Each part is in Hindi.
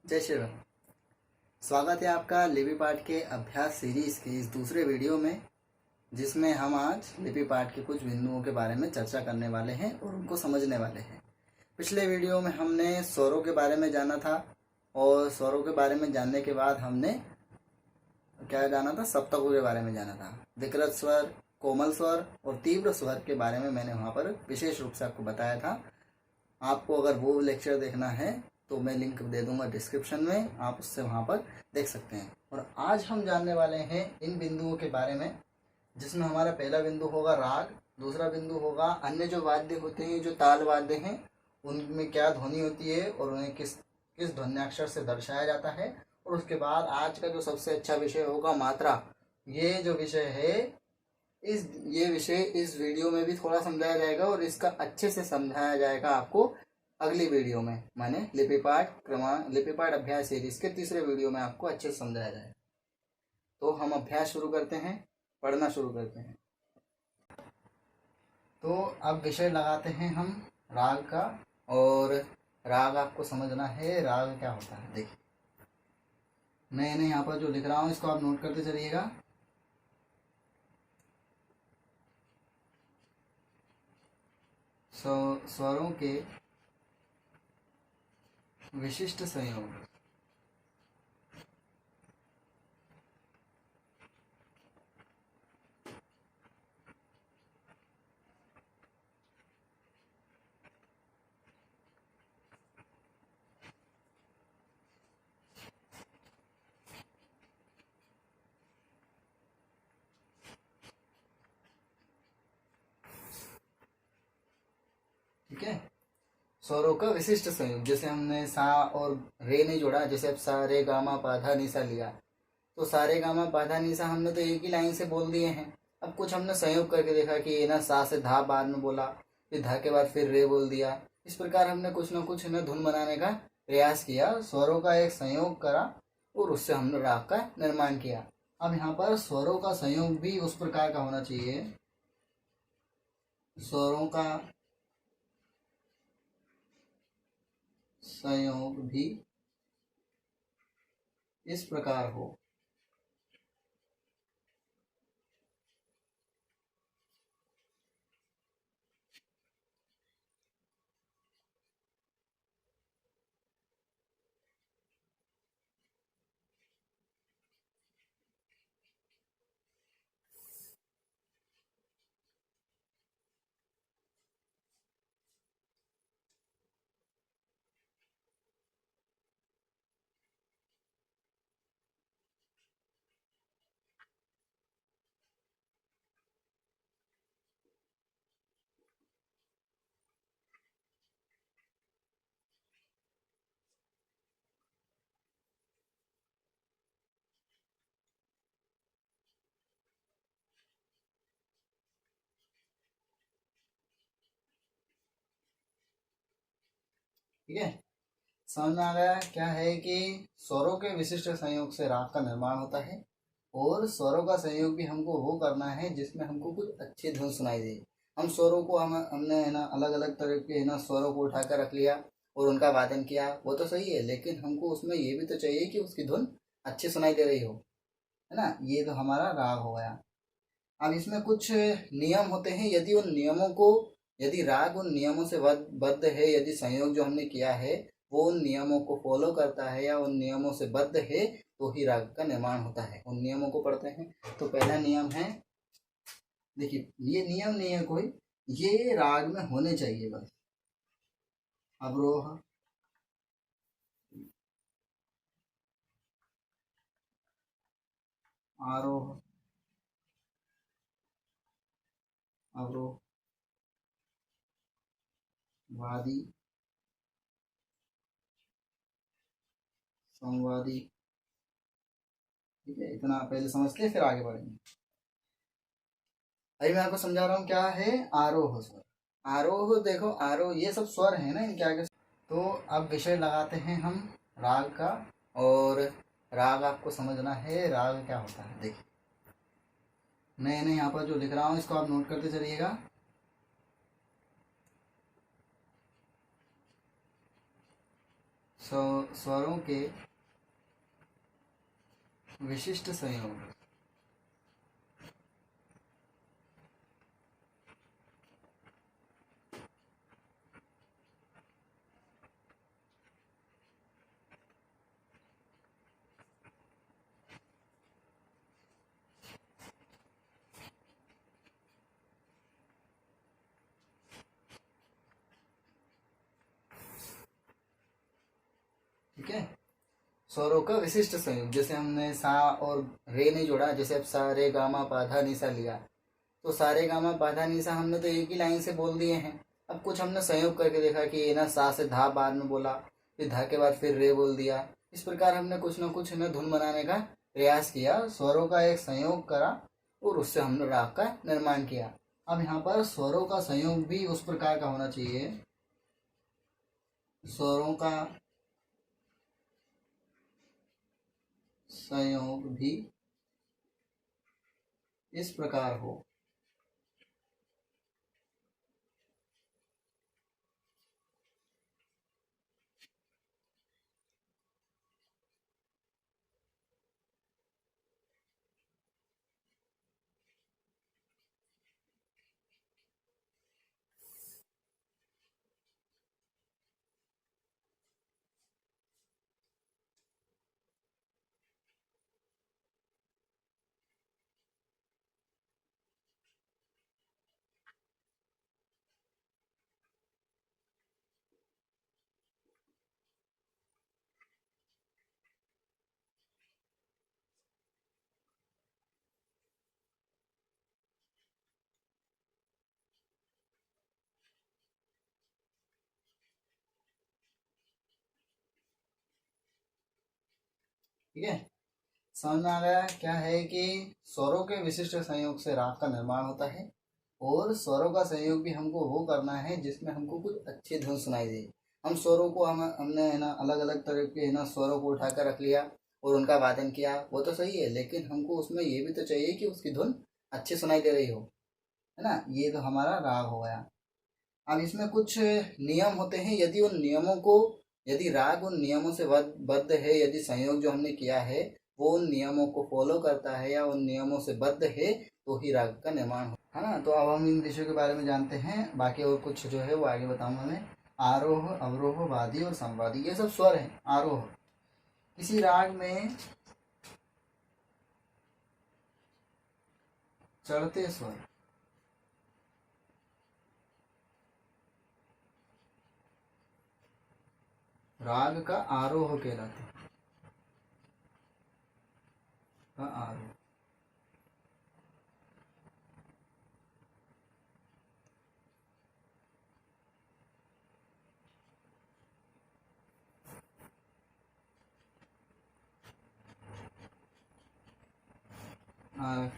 जय श्री राम। स्वागत है आपका लिपि पाठ के अभ्यास सीरीज के इस दूसरे वीडियो में, जिसमें हम आज लिपि पाठ के कुछ बिंदुओं के बारे में चर्चा करने वाले हैं और उनको समझने वाले हैं। पिछले वीडियो में हमने स्वरों के बारे में जाना था और स्वरों के बारे में जानने के बाद हमने क्या जाना था, सप्तकों के बारे में जाना था। विकृत स्वर, कोमल स्वर और तीव्र स्वर के बारे में मैंने वहाँ पर विशेष रूप से आपको बताया था। आपको अगर वो लेक्चर देखना है तो मैं लिंक दे दूंगा डिस्क्रिप्शन में, आप उससे वहाँ पर देख सकते हैं। और आज हम जानने वाले हैं इन बिंदुओं के बारे में, जिसमें हमारा पहला बिंदु होगा राग, दूसरा बिंदु होगा अन्य जो वाद्य होते हैं, जो ताल वाद्य हैं, उनमें क्या ध्वनि होती है और उन्हें किस किस ध्वन्याक्षर से दर्शाया जाता है। और उसके बाद आज का जो सबसे अच्छा विषय होगा मात्रा। ये जो विषय है, ये विषय इस वीडियो में भी थोड़ा समझाया जाएगा और इसका अच्छे से समझाया जाएगा आपको अगली वीडियो में। माने लिपि पाठ अभ्यास सीरीज के तीसरे वीडियो में आपको अच्छे से समझाया जाएगा। तो हम अभ्यास शुरू करते हैं, पढ़ना शुरू करते हैं। तो अब विषय लगाते हैं हम राग का। और राग आपको समझना है, राग क्या होता है। देखिए, मैंने यहाँ पर जो लिख रहा हूँ इसको आप नोट करते चलिएगा। स्वरों के विशिष्ट संयोग। ठीक है, स्वरों का विशिष्ट संयोग। जैसे हमने सा और रे नहीं जोड़ा, जैसे अब सा रे गामा पाधा निसा लिया, तो सारे गामा पाधा निसा हमने तो एक ही लाइन से बोल दिए हैं। अब कुछ हमने संयोग करके देखा कि ये ना सा से धा बाद में बोला, फिर धा के बाद फिर रे बोल दिया। इस प्रकार हमने कुछ ना कुछ ना धुन बनाने का प्रयास किया, स्वरों का एक संयोग करा और उससे हमने राग का निर्माण किया। अब यहाँ पर स्वरों का संयोग भी उस प्रकार का होना चाहिए, स्वरों का संयोग भी इस प्रकार हो। ठीक है, समझ में आ गया क्या है कि स्वरों के विशिष्ट संयोग से राग का निर्माण होता है। और स्वरों का संयोग भी हमको वो करना है जिसमें हमको कुछ अच्छी धुन सुनाई दे। हम स्वरों को हमने है ना अलग अलग तरह के है ना स्वरों को उठाकर रख लिया और उनका वादन किया, वो तो सही है, लेकिन हमको उसमें ये भी तो चाहिए कि उसकी धुन अच्छी सुनाई दे रही हो, है ना। ये तो हमारा राग हो गया। अब इसमें कुछ नियम होते हैं, यदि राग उन नियमों से बद्ध है, यदि संयोग जो हमने किया है वो उन नियमों को फॉलो करता है या उन नियमों से बद्ध है, तो ही राग का निर्माण होता है। उन नियमों को पढ़ते हैं। तो पहला नियम है, देखिए ये नियम नहीं है कोई, ये राग में होने चाहिए बस। अवरोह, आरोह, अवरोह, वादी, संवादी। ठीक है, इतना पहले समझ के फिर आगे बढ़ेंगे। अभी मैं आपको समझा रहा हूँ क्या है आरोह स्वर। आरोह, देखो आरोह ये सब स्वर है ना इनके आगे। तो अब विषय लगाते हैं हम राग का। और राग आपको समझना है, राग क्या होता है। देखिए, मैंने यहाँ पर जो लिख रहा हूँ इसको आप नोट करते चलिएगा। स्वरों के विशिष्ट संयोग। ठीक है, स्वरों का विशिष्ट संयोग। जैसे हमने सा और रे नहीं जोड़ा, जैसे अब सा रे गामा पाधा निसा लिया, तो सारे गामा पाधा निसा हमने तो एक ही लाइन से बोल दिए हैं। अब कुछ हमने संयोग करके देखा कि ये ना सा से धा बाद में बोला, फिर धा के बाद फिर रे बोल दिया। इस प्रकार हमने कुछ ना कुछ ना धुन बनाने का प्रयास किया, स्वरों का एक संयोग करा और उससे हमने राग का निर्माण किया। अब यहाँ पर स्वरों का संयोग भी उस प्रकार का होना चाहिए, स्वरों का संयोग भी इस प्रकार हो। ठीक है, समझ में आ गया क्या है कि स्वरों के विशिष्ट संयोग से राग का निर्माण होता है, और स्वरों का संयोग भी हमको वो करना है जिसमें हमको कुछ अच्छी धुन सुनाई दे। हम स्वरों को हमने है ना अलग अलग तरह के है ना स्वरों को उठाकर रख लिया और उनका वादन किया, वो तो सही है, लेकिन हमको उसमें ये भी तो चाहिए कि उसकी धुन अच्छी सुनाई दे रही हो, है ना। ये तो हमारा राग हो गया। अब इसमें कुछ नियम होते हैं, यदि उन नियमों को, यदि राग उन नियमों से बद्ध है, यदि संयोग जो हमने किया है वो उन नियमों को फॉलो करता है या उन नियमों से बद्ध है, तो ही राग का निर्माण हो, है ना। तो अब हम इन विषयों के बारे में जानते हैं, बाकी और कुछ जो है वो आगे बताऊंगा मैं। आरोह, अवरोह, वादी और संवादी, ये सब स्वर हैं। आरोह, किसी राग में चढ़ते स्वर, राग का आरोह कहलाता है, का आरोह।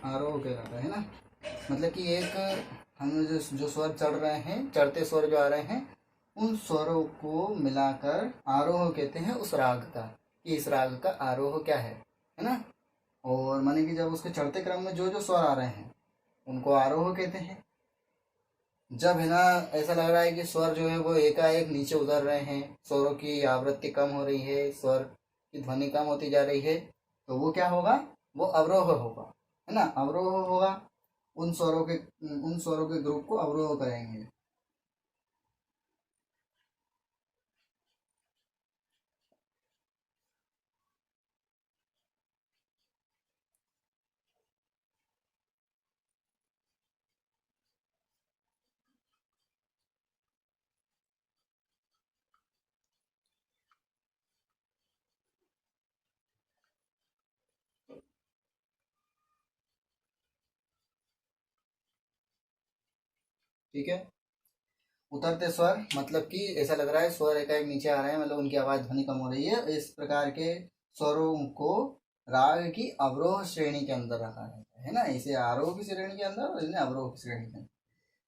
आरोह कहलाता है ना, मतलब कि एक हम जो स्वर चढ़ रहे हैं, चढ़ते स्वर जो आ रहे हैं, उन स्वरों को मिलाकर आरोह कहते हैं उस राग का, कि इस राग का आरोह क्या है ना। और माने कि जब उसके चढ़ते क्रम में जो जो स्वर आ रहे हैं उनको आरोह कहते हैं। जब है ना ऐसा लग रहा है कि स्वर जो है वो एकाएक नीचे उतर रहे हैं, स्वरों की आवृत्ति कम हो रही है, स्वर की ध्वनि कम होती जा रही है, तो वो क्या होगा, वो अवरोह होगा, है ना, अवरोह होगा। उन स्वरों के ग्रुप को अवरोह करेंगे। ठीक है, उतरते स्वर मतलब कि ऐसा लग रहा है स्वर एकाएक नीचे आ रहे हैं, मतलब उनकी आवाज ध्वनि कम हो रही है, इस प्रकार के स्वरों को राग की अवरोह श्रेणी के अंदर रखा है ना। इसे आरोह की श्रेणी के अंदर और इन्हें अवरोह की श्रेणी के अंदर।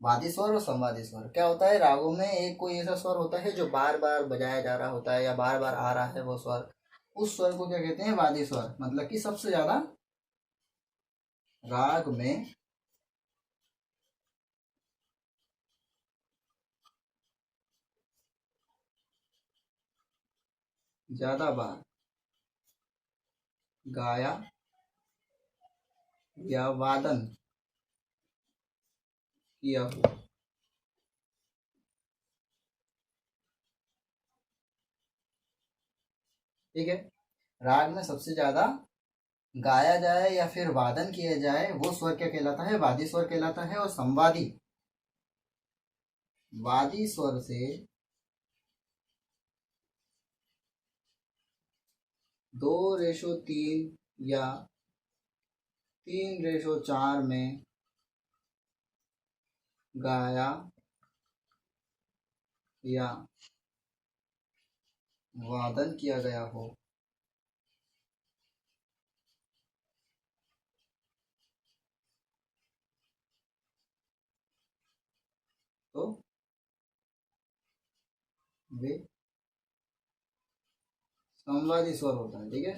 वादी स्वर और संवादी स्वर क्या होता है, रागों में एक कोई ऐसा स्वर होता है जो बार बार बजाया जा रहा होता है या बार बार आ रहा है वो स्वर, उस स्वर को क्या कहते हैं, वादी स्वर। मतलब कि सबसे ज्यादा राग में ज्यादा बार गाया या वादन किया हो। ठीक है, राग में सबसे ज्यादा गाया जाए या फिर वादन किया जाए वो स्वर क्या कहलाता है? वादी स्वर कहलाता है। और संवादी वादी स्वर से 2:3 या 3:4 में गाया या वादन किया गया हो तो वे संवादी स्वर होता है। ठीक है,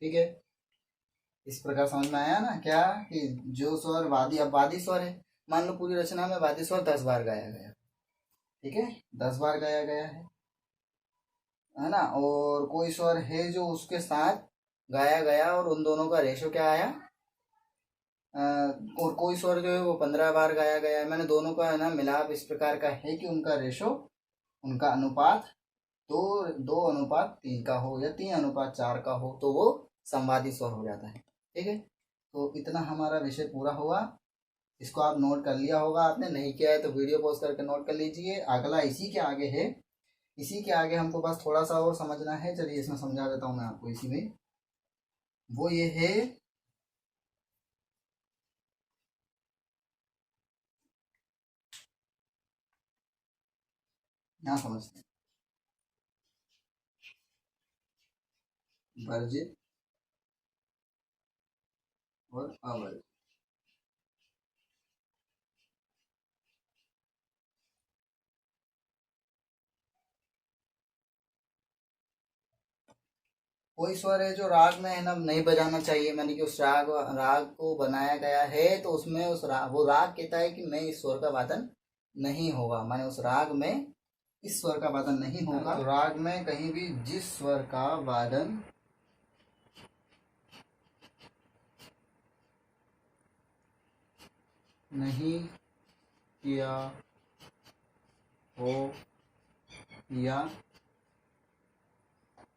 ठीक है, इस प्रकार समझ में आया ना क्या कि जो स्वर वादी, अब वादी स्वर है, मान लो पूरी रचना में वादी स्वर 10 बार गाया गया। ठीक है, 10 बार गाया गया है ना। और कोई स्वर है जो उसके साथ गाया गया और उन दोनों का रेशो क्या आया, और कोई स्वर जो है वो 15 बार गाया गया है। मैंने दोनों का है ना मिलाप इस प्रकार का है कि उनका रेशो, उनका अनुपात 2:3 का हो या 3:4 का हो, तो वो संवादी स्वर हो जाता है। ठीक है, तो इतना हमारा विषय पूरा हुआ। इसको आप नोट कर लिया होगा, आपने नहीं किया है तो वीडियो पॉज करके नोट कर लीजिए। अगला इसी के आगे है, इसी के आगे हमको बस थोड़ा सा और समझना है। चलिए इसमें समझा देता हूँ मैं आपको इसी में। वो ये है, यहाँ समझते हैं, वर्जित और अवर्जित। कोई स्वर है जो राग में है ना नहीं बजाना चाहिए, मानी कि उस राग राग को बनाया गया है तो उसमें वो राग कहता है कि मैं इस स्वर का वादन नहीं होगा, माने उस राग में इस स्वर का वादन नहीं होगा। तो राग में कहीं भी जिस स्वर का वादन नहीं किया हो या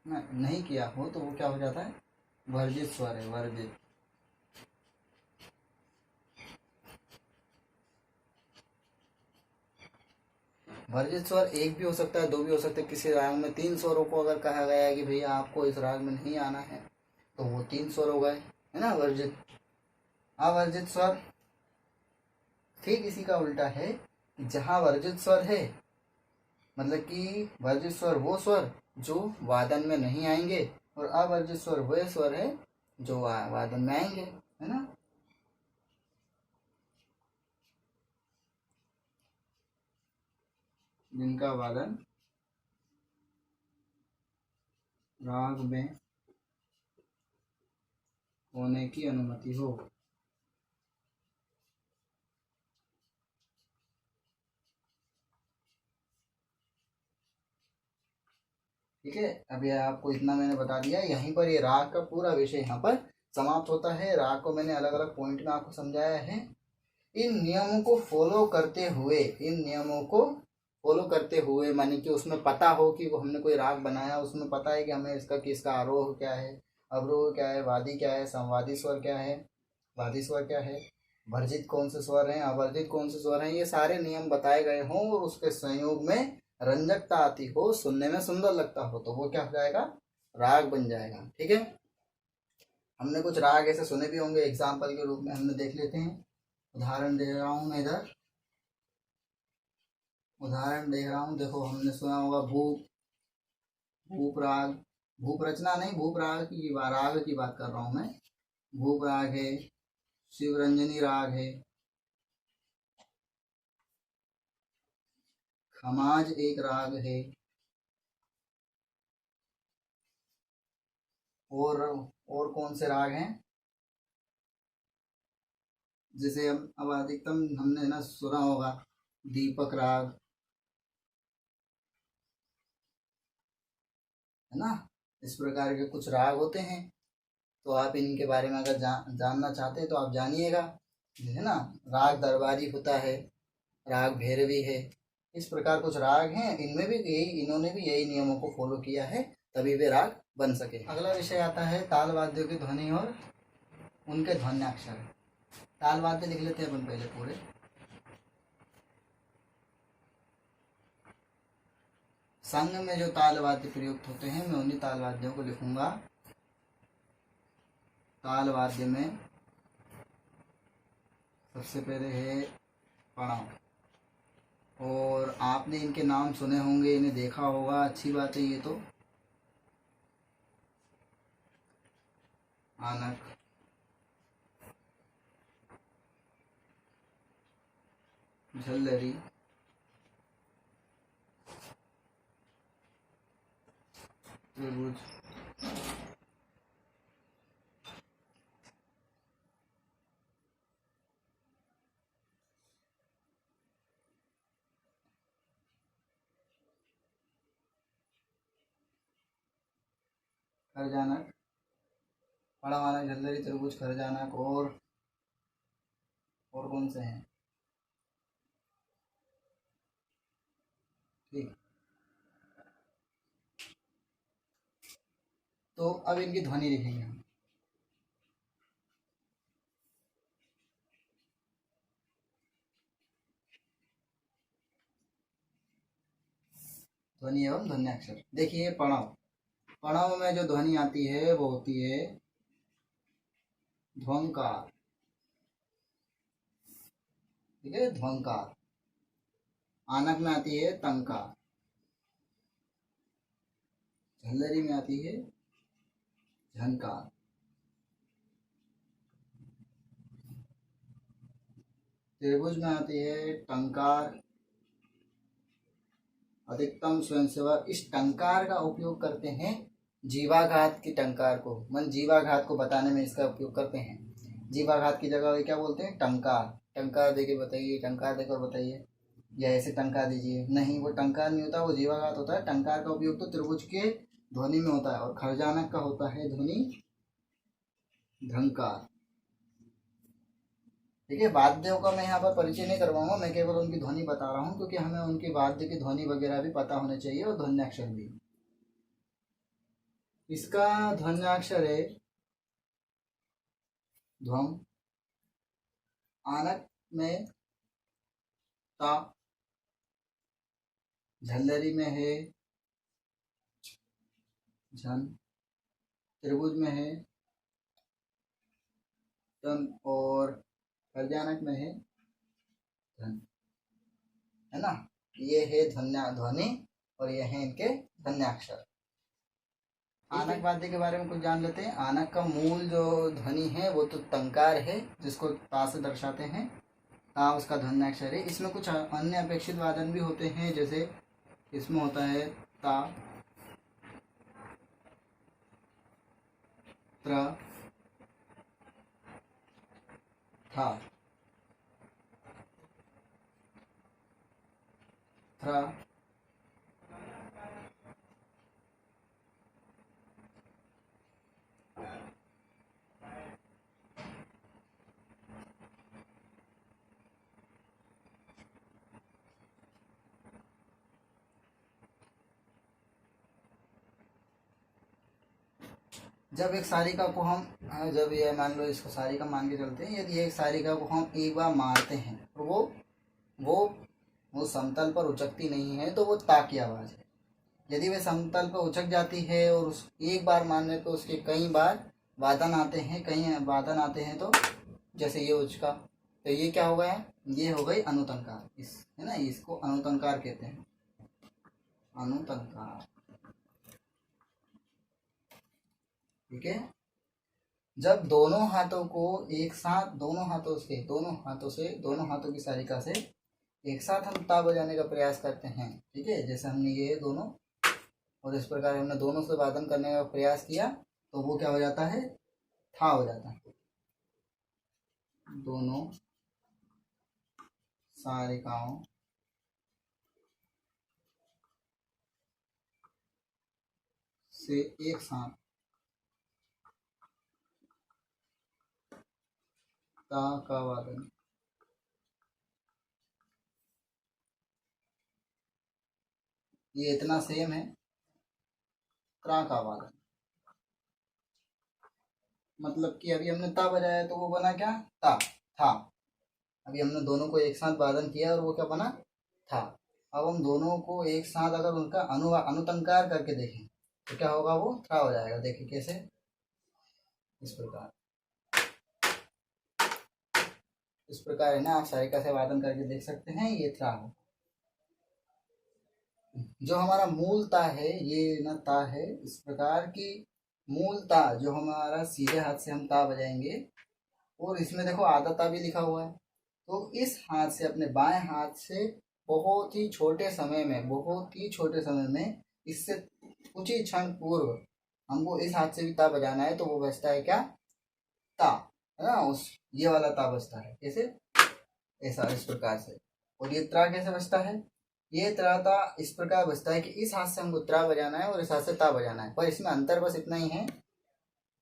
नहीं किया हो तो वो क्या हो जाता है? वर्जित स्वर है, वर्जित। वर्जित स्वर एक भी हो सकता है, दो भी हो सकते हैं। किसी राग में 3 स्वरों को अगर कहा गया है कि भैया आपको इस राग में नहीं आना है तो वो 3 स्वर हो गए, है ना, वर्जित। अवर्जित स्वर ठीक इसी का उल्टा है कि जहाँ वर्जित स्वर है, मतलब कि वर्जित स्वर वो स्वर जो वादन में नहीं आएंगे और अवर्जित स्वर वे स्वर है जो वादन में आएंगे, है ना। जिनका वादन राग में होने की अनुमति हो। ठीक है, अब यह आपको इतना मैंने बता दिया। यहीं पर ये राग का पूरा विषय यहाँ पर समाप्त होता है। राग को मैंने अलग अलग पॉइंट में आपको समझाया है। इन नियमों को फॉलो करते हुए, इन नियमों को फॉलो करते हुए मानी कि उसमें पता हो कि वो हमने कोई राग बनाया, उसमें पता है कि हमें इसका किसका आरोह क्या है, अवरोह क्या है, वादी क्या है, संवादी स्वर क्या है, वादी स्वर क्या है, वर्जित कौन से स्वर हैं, अवर्जित कौन से स्वर हैं, ये सारे नियम बताए गए हों और उसके संयोग में रंजकता आती हो, सुनने में सुंदर लगता हो, तो वो क्या हो जाएगा? राग बन जाएगा। ठीक है, हमने कुछ राग ऐसे सुने भी होंगे, एग्जाम्पल के रूप में हमने देख लेते हैं। उदाहरण दे रहा हूँ मैं इधर, उदाहरण दे रहा हूँ। देखो, हमने सुना होगा भूप, भूप राग, भूप रचना नहीं, भूप राग की बात कर रहा हूँ मैं। भूप राग है, शिवरंजनी राग है, खमाज एक राग है, और कौन से राग हैं? जैसे अब अधिकतम हमने ना सुना होगा दीपक राग, है ना। इस प्रकार के कुछ राग होते हैं। तो आप इनके बारे में अगर जानना चाहते हैं तो आप जानिएगा, है ना। राग दरबारी होता है, राग भैरवी है, इस प्रकार कुछ राग हैं। इनमें भी इन्होंने भी यही नियमों को फॉलो किया है, तभी वे राग बन सके। अगला विषय आता है ताल वाद्यों की ध्वनि और उनके ध्वन्याक्षर। ताल वाद्य लिख लेते हैं अपन पहले पूरे। संग में जो ताल वाद्य प्रयुक्त होते हैं मैं उन्हीं ताल वाद्यों को लिखूंगा। ताल वाद्य में सबसे पहले है पणाव, और आपने इनके नाम सुने होंगे, इन्हें देखा होगा, अच्छी बात है ये तो। आनक, झल्लरी, त्रिभुज, खरजानक, पड़ावानक, झल्लरी, त्रिभुज, खरजानक, और कौन से हैं? ठीक। तो अब इनकी ध्वनि लिखेंगे हम। ध्वनि एवं ध्वन्याक्षर। देखिए पणव, पणव में जो ध्वनि आती है वो होती है ध्वंकार, ठीक है, ध्वंकार। आनक में आती है तंकार, झल्लरी में आती है झंकार, त्रिभुज में आती है टंकार, अधिकतम स्वयंसेवा। इस टंकार का उपयोग करते हैं जीवाघात की टंकार को, मन जीवाघात को बताने में इसका उपयोग करते हैं। जीवाघात की जगह वे क्या बोलते हैं? टंकार। टंकार देके बताइए, टंकार देकर बताइए, या ऐसे टंका दीजिए। नहीं, वो टंकार नहीं होता, वो जीवाघात होता है। टंकार का उपयोग तो त्रिभुज के ध्वनि में होता है, और खरजानक का होता है ध्वनि ढंकार। ठीक है, वाद्यों का मैं यहाँ पर परिचय नहीं करवाऊंगा, मैं केवल उनकी ध्वनि बता रहा हूँ, क्योंकि हमें उनकी वाद्य की ध्वनि वगैरह भी पता होने चाहिए, और ध्वन्याक्षर भी। इसका ध्वन्याक्षर है ध्वम, आनक में ता, झल्लरी में है झन, त्रिभुज में है तम, और खरजानक में है धन, है ना। ये है ध्वनि, और ये है इनके ध्वन्याक्षर। आनक वाद्य के बारे में कुछ जान लेते हैं। आनक का मूल जो ध्वनि है वो तो तंकार है, जिसको ता से दर्शाते हैं। ता उसका ध्वन्याक्षर है। इसमें कुछ अन्य अपेक्षित वादन भी होते हैं, जैसे इसमें होता है ता, त्र, था, थ्रा, जब एक सारिका को हम जब ये मान लो इसको सारिका मान के चलते हैं, यदि एक सारिका को हम एक बार मारते हैं तो वो वो समतल पर उचकती नहीं है, तो वो ता की आवाज़ है। यदि वे समतल पर उचक जाती है और उस एक बार मारने पे उसके कई बार वादन आते हैं, तो जैसे ये उचका, तो ये क्या हो गया? ये हो गई अनुतंकार। इस है ना, इसको अनुतंकार कहते हैं, अनुतंकार। ठीक है। जब दोनों हाथों को एक साथ, दोनों हाथों की सारिका से एक साथ हम ता बजाने का प्रयास करते हैं, ठीक है, जैसे हमने ये दोनों, और इस प्रकार हमने दोनों से वादन करने का प्रयास किया, तो वो क्या हो जाता है? था हो जाता है। दोनों सारिकाओं से एक साथ ता का वादन। ये इतना सेम है त्रा का वादन। मतलब कि अभी हमने ता बजाया तो वो बना क्या, ता था। अभी हमने दोनों को एक साथ वादन किया और वो क्या बना, था। अब हम दोनों को एक साथ अगर उनका अनुतंकार करके देखें तो क्या होगा, वो था हो जाएगा। देखिए कैसे, इस प्रकार है ना, आप सारिका से वादन करके देख सकते हैं, ये था हो। जो हमारा मूल ता है, ये ना ता है इस प्रकार की मूल ता, जो हमारा सीधे हाथ से हम ता बजाएंगे, और इसमें देखो आधा ता भी लिखा हुआ है। तो इस हाथ से, अपने बाएं हाथ से बहुत ही छोटे समय में, बहुत ही छोटे समय में, इससे कुछ ही क्षण पूर्व हमको इस हाथ से भी ता बजाना है, तो वो बजता है क्या, ता, है ना। उस ये वाला ता बजता है कैसे, ऐसा, इस प्रकार से। और ये त्रा कैसे बजता है, ये त्रा ता इस प्रकार बजता है कि इस हाथ से हमको त्रा बजाना है और इस हाथ से ता बजाना है, पर इसमें अंतर बस इतना ही है।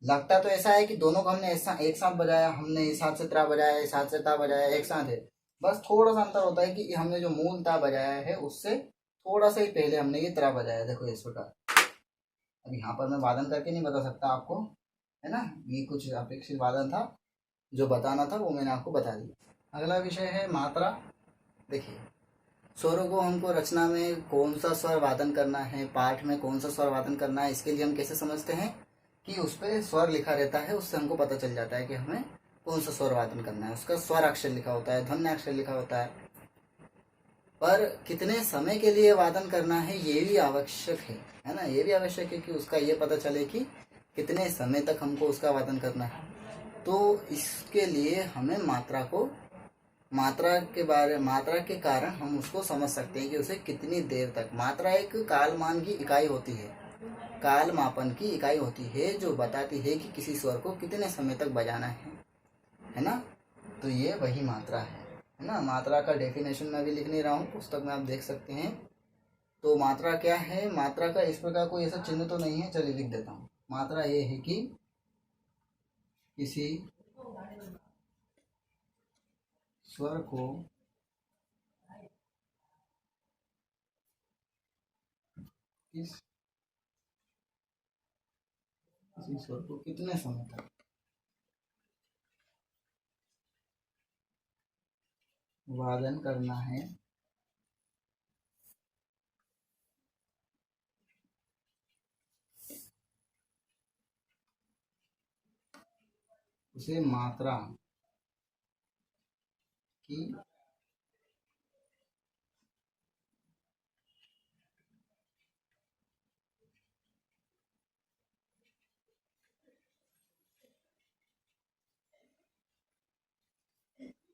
लगता तो ऐसा है कि दोनों को हमने ऐसा एक साथ बजाया, हमने इस हाथ से त्रा बजाया, इस हाथ से ता बजाया, एक साथ है। बस थोड़ा सा अंतर होता है कि हमने जो मूल ता बजाया है उससे थोड़ा सा ही पहले हमने ये त्रा बजाया। देखो इस प्रकार। अब यहाँ पर मैं वादन करके नहीं बता सकता आपको, है ना, ये कुछ अपेक्षित वादन था, जो बताना था वो मैंने आपको बता दिया। अगला विषय है मात्रा। देखिए, स्वरों को हमको रचना में कौन सा स्वर वादन करना है, पाठ में कौन सा स्वर वादन करना है, इसके लिए हम कैसे समझते हैं कि उस पर स्वर लिखा रहता है, उससे हमको पता चल जाता है कि हमें कौन सा स्वर वादन करना है। उसका स्वर अक्षर लिखा होता है, ध्वनि अक्षर लिखा होता है, पर कितने समय के लिए वादन करना है ये भी आवश्यक है ना। ये भी आवश्यक है कि उसका ये पता चले कि कितने समय तक हमको उसका वादन करना है। तो इसके लिए हमें मात्रा को, मात्रा के कारण हम उसको समझ सकते हैं कि उसे कितनी देर तक। मात्रा एक कालमान की इकाई होती है, काल मापन की इकाई होती है, जो बताती है कि किसी स्वर को कितने समय तक बजाना है ना। तो ये वही मात्रा है ना। मात्रा का डेफिनेशन मैं भी लिख नहीं रहा हूँ, पुस्तक में आप देख सकते हैं। तो मात्रा क्या है, मात्रा का इस प्रकार कोई ऐसा चिन्ह तो नहीं है, चलिए लिख देता हूँ। मात्रा ये है कि किसी स्वर को किसी स्वर को कितने समय तक वादन करना है, उसे मात्रा की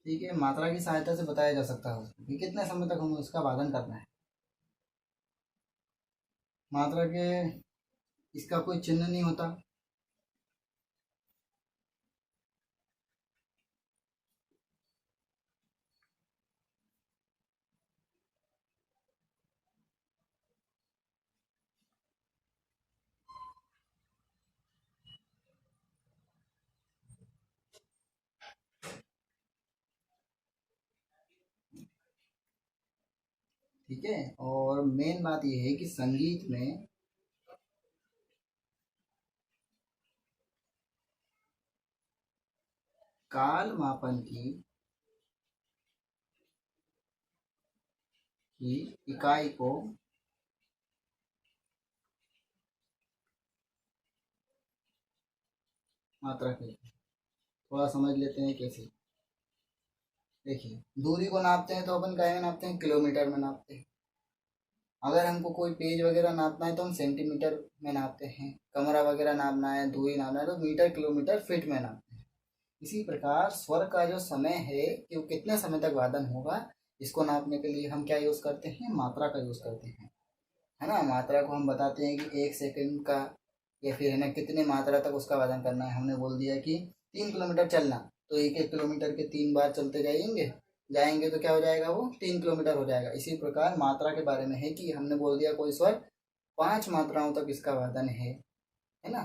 ठीक है, मात्रा की सहायता से बताया जा सकता है कि कितने समय तक हमें उसका वादन करना है। मात्रा के इसका कोई चिन्ह नहीं होता। ठीक है, और मेन बात यह है कि संगीत में काल मापन की इकाई को मात्रा कहते हैं। थोड़ा समझ लेते हैं कैसे। देखिए, दूरी को नापते हैं तो अपन क्या में नापते हैं, किलोमीटर में नापते हैं। अगर हमको कोई पेज वगैरह नापना है तो हम सेंटीमीटर में नापते हैं। कमरा वगैरह नापना है, दूरी नापना है तो मीटर, किलोमीटर, फीट में नापते हैं। इसी प्रकार स्वर का जो समय है कि वो कितने समय तक वादन होगा, इसको नापने के लिए हम क्या यूज़ करते हैं, मात्रा का यूज़ करते हैं, है ना। मात्रा को हम बताते हैं कि 1 सेकंड का, या फिर है ना कितने मात्रा तक उसका वादन करना है। हमने बोल दिया कि 3 किलोमीटर चलना, तो 1 1 किलोमीटर के 3 बार चलते जाएंगे तो क्या हो जाएगा, वो 3 किलोमीटर हो जाएगा। इसी प्रकार मात्रा के बारे में है कि हमने बोल दिया कोई स्वर 5 मात्राओं तक इसका वादन है ना।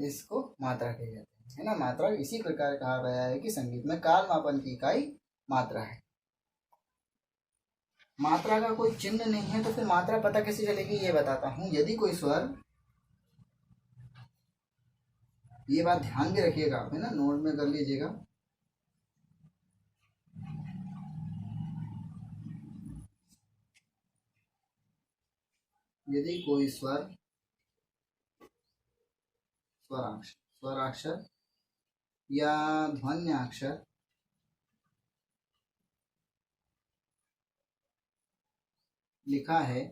इसको मात्रा कही जाती है ना। मात्रा इसी प्रकार कहा गया है कि संगीत में काल मापन की इकाई मात्रा है। मात्रा का कोई चिन्ह नहीं है तो फिर मात्रा पता कैसे चलेगी, ये बताता हूं। यदि कोई स्वर, ये बात ध्यान भी रखिएगा आप, है ना, नोट में कर लीजिएगा। यदि कोई स्वराक्षर या ध्वन्याक्षर लिखा है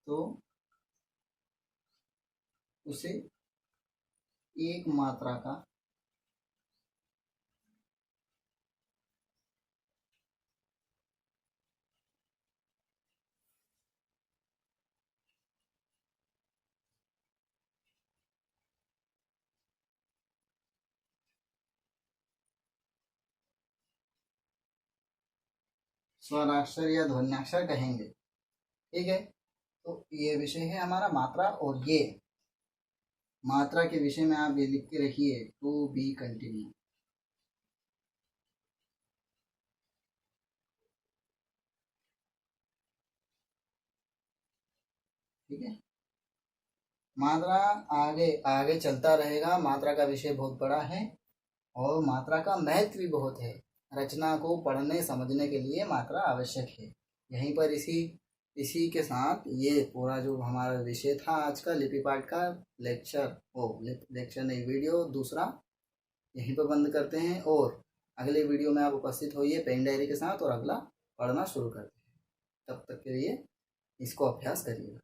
तो उसे एक मात्रा का स्वराक्षर या ध्वन्याक्षर कहेंगे। ठीक है, तो ये विषय है हमारा मात्रा। और ये मात्रा के विषय में आप ये लिख के रखिए, टू बी कंटिन्यू। ठीक है, मात्रा आगे आगे चलता रहेगा। मात्रा का विषय बहुत बड़ा है और मात्रा का महत्व भी बहुत है। रचना को पढ़ने समझने के लिए मात्रा आवश्यक है। यहीं पर इसी के साथ ये पूरा जो हमारा विषय था आज का लिपि पाठ का लेक्चर नहीं, वीडियो दूसरा यहीं पर बंद करते हैं और अगले वीडियो में आप उपस्थित होइए पेन डायरी के साथ और अगला पढ़ना शुरू करते हैं। तब तक के लिए इसको अभ्यास करिएगा।